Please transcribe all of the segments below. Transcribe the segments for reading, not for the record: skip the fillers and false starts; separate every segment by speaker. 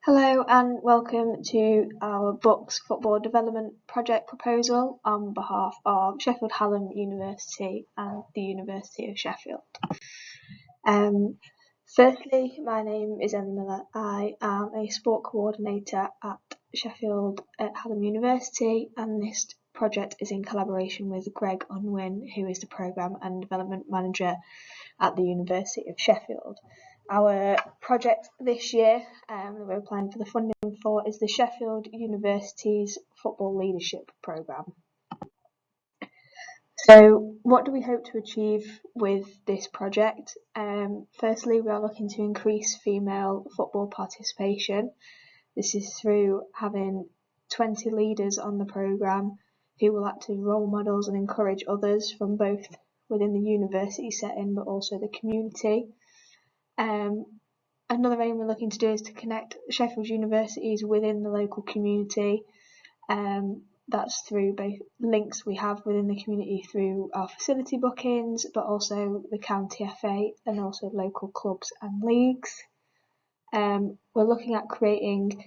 Speaker 1: Hello and welcome to our BUCS Football Development Project proposal on behalf of Sheffield Hallam University and the University of Sheffield. Firstly, my name is Ellie Miller. I am a sport coordinator at Sheffield at Hallam University, and this project is in collaboration with Greg Unwin, who is the Programme and Development Manager at the University of Sheffield. Our project this year that we're applying for the funding for is the Sheffield University's Football Leadership Programme. So what do we hope to achieve with this project? Firstly, we are looking to increase female football participation. This is through having 20 leaders on the programme who will act as role models and encourage others from both within the university setting but also the community. Another aim we're looking to do is to connect Sheffield universities within the local community. That's through both links we have within the community through our facility bookings, but also the county FA and also local clubs and leagues. We're looking at creating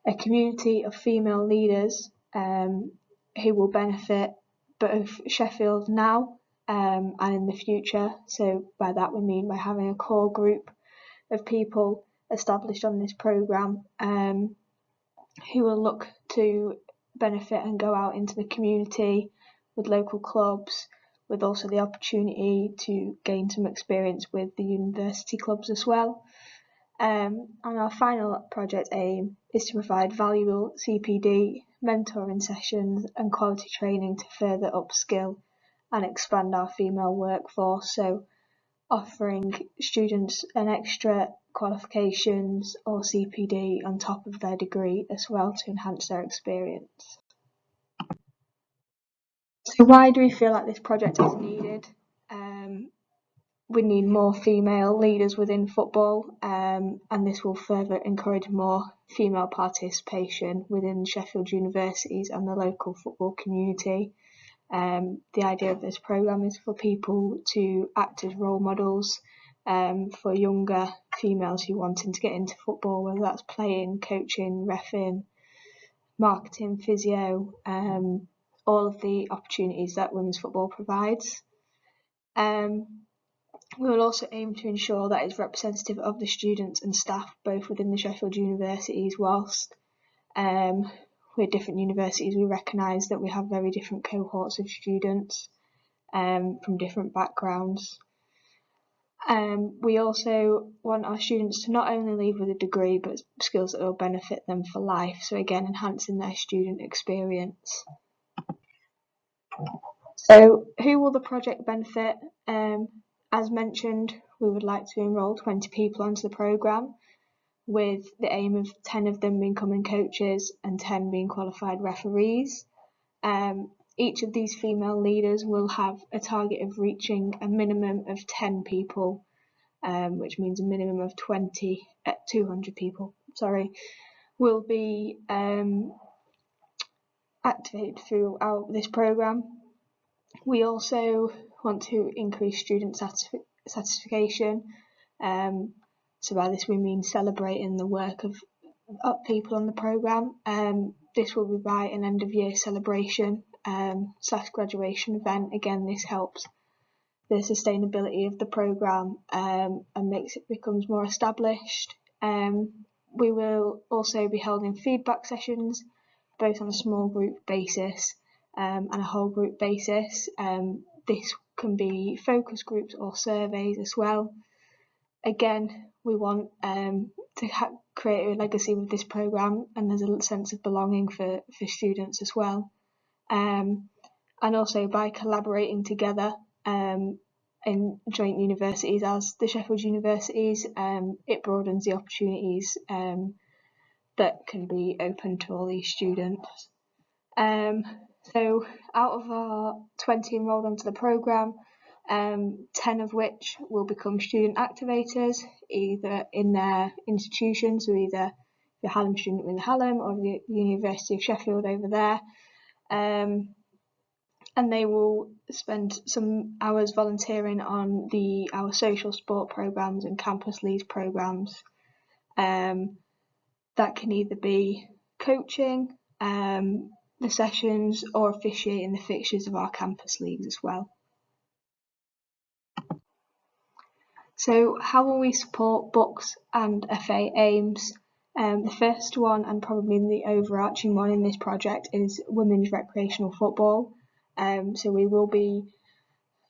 Speaker 1: a community of female leaders who will benefit both Sheffield now and in the future. So by that we mean by having a core group of people established on this programme who will look to benefit and go out into the community with local clubs, with also the opportunity to gain some experience with the university clubs as well. And our final project aim is to provide valuable CPD, mentoring sessions and quality training to further upskill and expand our female workforce, so offering students an extra qualifications or CPD on top of their degree as well to enhance their experience. So why do we feel like this project is needed? We need more female leaders within football, and this will further encourage more female participation within Sheffield universities and the local football community. The idea of this programme is for people to act as role models for younger females who wanting to get into football, whether that's playing, coaching, reffing, marketing, physio, all of the opportunities that women's football provides. We will also aim to ensure that it's representative of the students and staff both within the Sheffield universities, whilst with different universities we recognise that we have very different cohorts of students from different backgrounds. We also want our students to not only leave with a degree but skills that will benefit them for life, so again enhancing their student experience. So who will the project benefit? As mentioned, we would like to enrol 20 people onto the programme, with the aim of 10 of them becoming coaches and 10 being qualified referees. Each of these female leaders will have a target of reaching a minimum of 10 people, which means a minimum of 200 people, will be activated throughout this programme. We also want to increase student satisfaction. So by this we mean celebrating the work of people on the programme. This will be by an end of year celebration / graduation event. Again, this helps the sustainability of the programme and makes it becomes more established. We will also be holding feedback sessions, both on a small group basis and a whole group basis. This can be focus groups or surveys as well. Again, we want to create a legacy with this programme, and there's a sense of belonging for students as well. And also by collaborating together in joint universities as the Sheffield universities, it broadens the opportunities that can be open to all these students. So out of our 20 enrolled onto the programme, 10 of which will become student activators, either in their institutions, so either the Hallam student in Hallam or the University of Sheffield over there. And they will spend some hours volunteering on our social sport programmes and campus leads programmes. That can either be coaching, the sessions, or officiating the fixtures of our campus leagues as well. So how will we support BUCS and FA aims? The first one, and probably the overarching one in this project, is women's recreational football. So we will be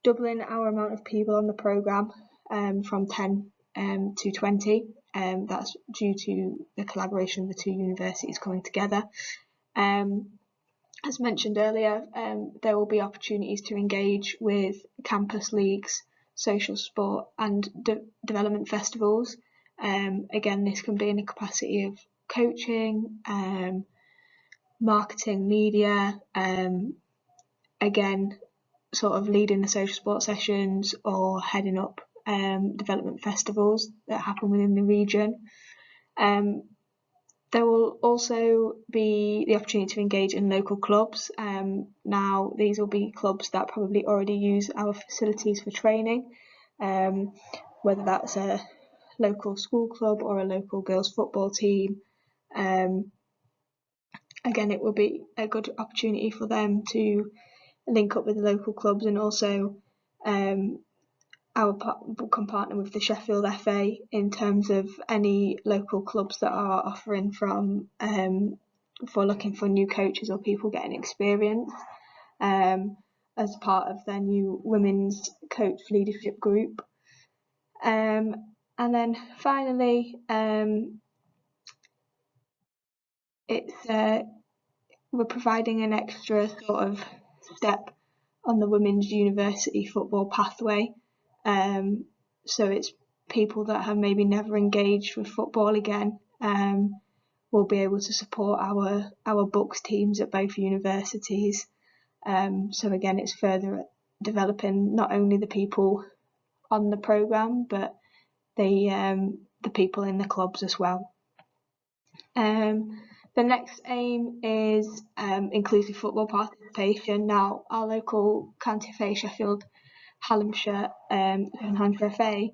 Speaker 1: doubling our amount of people on the programme from 10 to 20. That's due to the collaboration of the two universities coming together. As mentioned earlier, there will be opportunities to engage with campus leagues, social sport and development festivals. Again, this can be in the capacity of coaching, marketing, media, again, sort of leading the social sport sessions or heading up development festivals that happen within the region. There will also be the opportunity to engage in local clubs. Now, these will be clubs that probably already use our facilities for training, whether that's a local school club or a local girls football team. Again, it will be a good opportunity for them to link up with the local clubs, and also can partner with the Sheffield FA in terms of any local clubs that are offering for looking for new coaches or people getting experience as part of their new women's coach leadership group. And then finally, we're providing an extra sort of step on the women's university football pathway. So it's people that have maybe never engaged with football again will be able to support our BUCS teams at both universities. So again, it's further developing not only the people on the programme, but the people in the clubs as well. The next aim is inclusive football participation. Now, our local county FA, Sheffield, Hallamshire and Hampshire FA,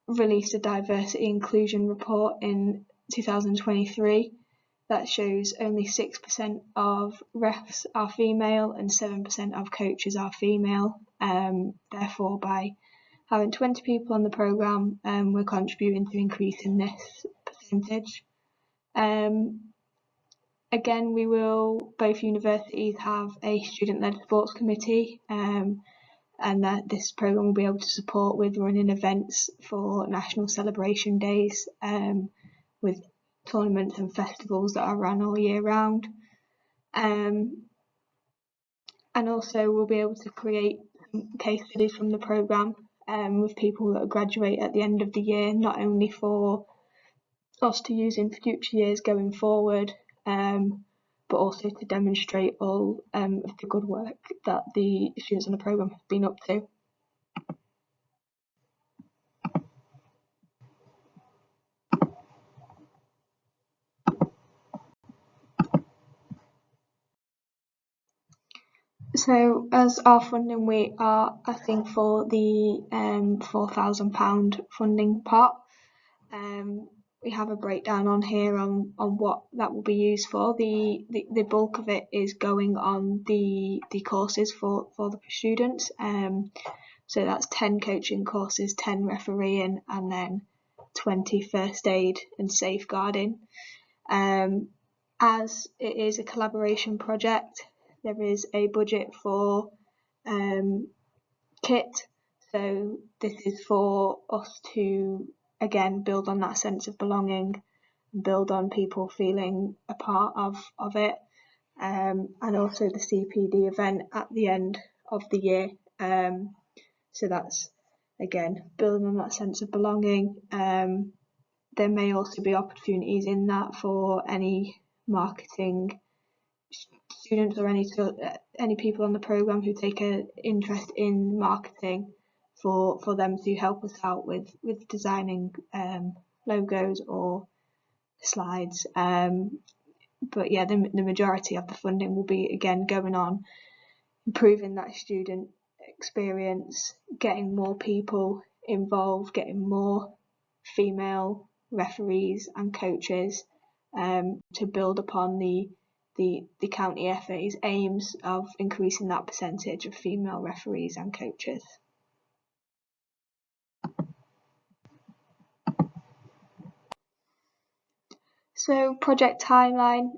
Speaker 1: released a diversity inclusion report in 2023 that shows only 6% of refs are female and 7% of coaches are female. Therefore, by having 20 people on the programme, we're contributing to increasing this percentage. Again, both universities have a student-led sports committee, and that this programme will be able to support with running events for national celebration days, with tournaments and festivals that are run all year round. And also we'll be able to create case studies from the programme with people that graduate at the end of the year, not only for us to use in future years going forward, but also to demonstrate all of the good work that the students on the programme have been up to. So as our funding, we are asking for the £4,000 funding pot. We have a breakdown on here on what that will be used for. The bulk of it is going on the courses for the students. So that's 10 coaching courses, 10 refereeing, and then 20 first aid and safeguarding. As it is a collaboration project, there is a budget for kit. So this is for us to, again, build on that sense of belonging, build on people feeling a part of it, and also the CPD event at the end of the year. So that's, again, building on that sense of belonging. There may also be opportunities in that for any marketing students or any people on the programme who take an interest in marketing, for them to help us out with designing logos or slides. But yeah, the majority of the funding will be, again, going on improving that student experience, getting more people involved, getting more female referees and coaches to build upon the county FA's aims of increasing that percentage of female referees and coaches. So project timeline,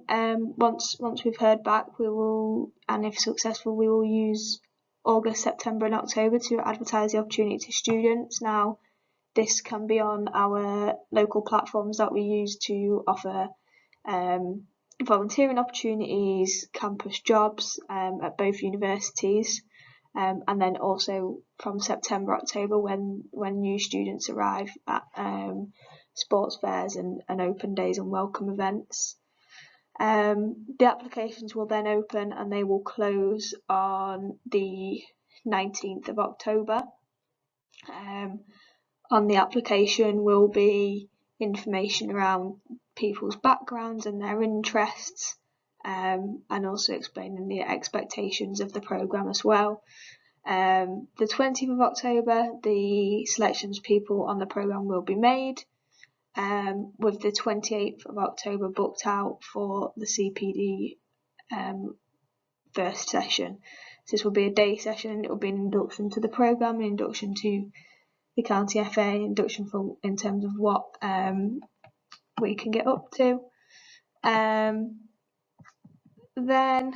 Speaker 1: once we've heard back, we will, and if successful, we will use August, September and October to advertise the opportunity to students. Now, this can be on our local platforms that we use to offer volunteering opportunities, campus jobs at both universities, and then also from September, October when new students arrive at sports fairs and open days and welcome events. The applications will then open and they will close on the 19th of October. On the application will be information around people's backgrounds and their interests, and also explaining the expectations of the programme as well. The 20th of October, the selections of people on the programme will be made, with the 28th of October booked out for the CPD first session. So this will be a day session and it will be an induction to the programme, an induction to the county FA, induction for in terms of what we can get up to. Then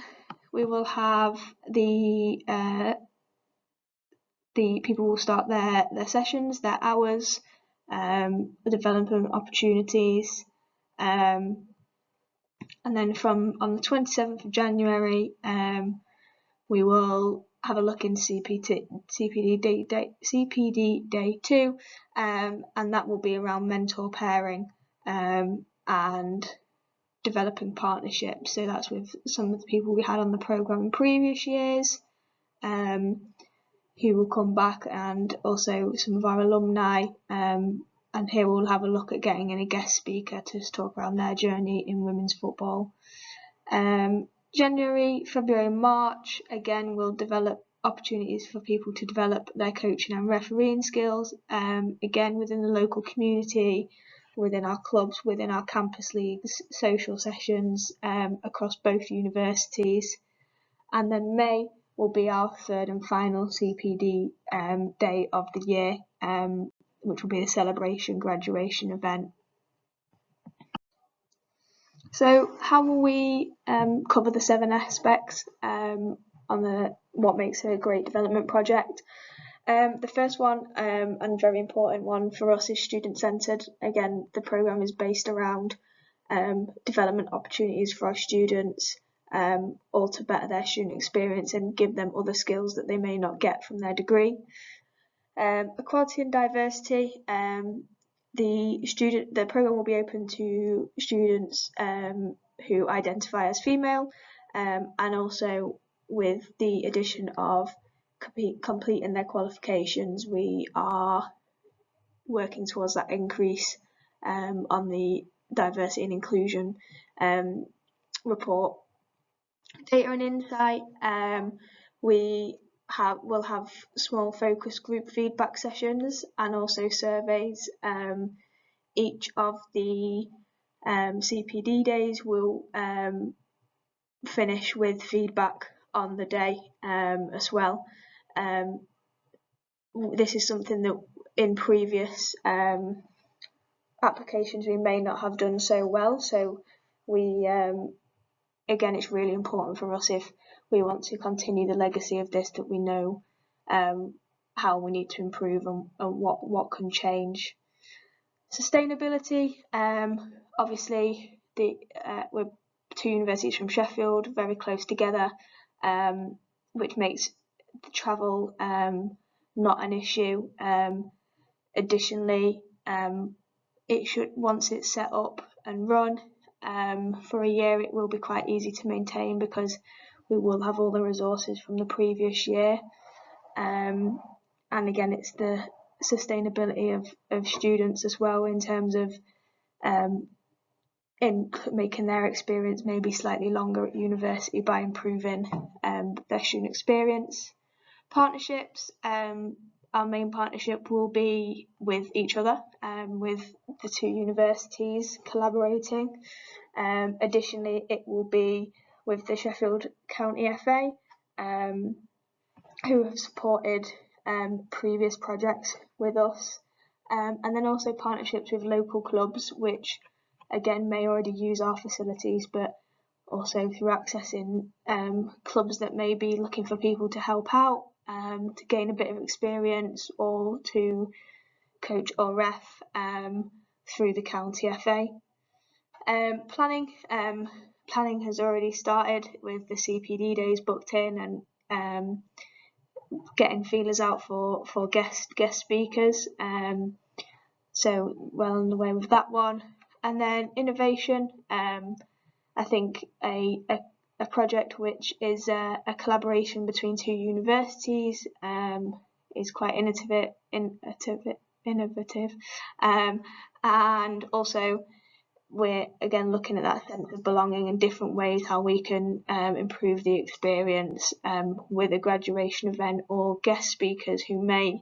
Speaker 1: we will have the people will start their sessions, their hours, the development opportunities, and then from on the 27th of January, we will have a look in CPD Day 2, and that will be around mentor pairing and developing partnerships. So that's with some of the people we had on the programme in previous years, who will come back, and also some of our alumni, and here we'll have a look at getting in a guest speaker to talk around their journey in women's football. January, February and March, again, we'll develop opportunities for people to develop their coaching and refereeing skills, again within the local community, within our clubs, within our campus leagues, social sessions across both universities. And then May will be our third and final CPD day of the year, which will be the celebration graduation event. So how will we cover the 7 aspects on what makes a great development project? The first one, and very important one for us, is student-centred. Again, the programme is based around development opportunities for our students, or to better their student experience and give them other skills that they may not get from their degree. Equality and diversity. The programme will be open to students who identify as female, and also with the addition of completing their qualifications, we are working towards that increase on the diversity and inclusion report. Data and insight. We'll have small focus group feedback sessions and also surveys. Each of the CPD days will finish with feedback on the day as well. This is something that in previous applications we may not have done so well, so we again, it's really important for us, if we want to continue the legacy of this, that we know how we need to improve and what can change. Sustainability. Obviously, we're 2 universities from Sheffield, very close together, which makes the travel not an issue. Additionally, it should, once it's set up and run for a year, it will be quite easy to maintain because we will have all the resources from the previous year. And again, it's the sustainability of students as well, in terms of in making their experience maybe slightly longer at university by improving their student experience. Partnerships. our main partnership will be with each other, with the two universities collaborating. Additionally, it will be with the Sheffield County FA, who have supported previous projects with us, and then also partnerships with local clubs, which again may already use our facilities, but also through accessing clubs that may be looking for people to help out, to gain a bit of experience, or to coach or ref through the county FA. Planning has already started with the CPD days booked in, and getting feelers out for guest speakers. So well on the way with that one. And then innovation, I think a project which is a collaboration between two universities is quite innovative, and also we're again looking at that sense of belonging in different ways, how we can improve the experience with a graduation event or guest speakers who may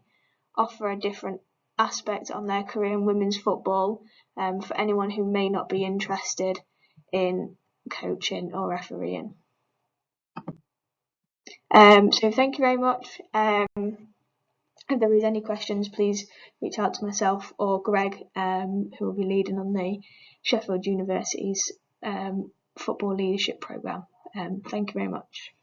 Speaker 1: offer a different aspect on their career in women's football, for anyone who may not be interested in coaching or refereeing. So thank you very much. If there is any questions, please reach out to myself or Greg, who will be leading on the Sheffield University's football leadership programme. Thank you very much.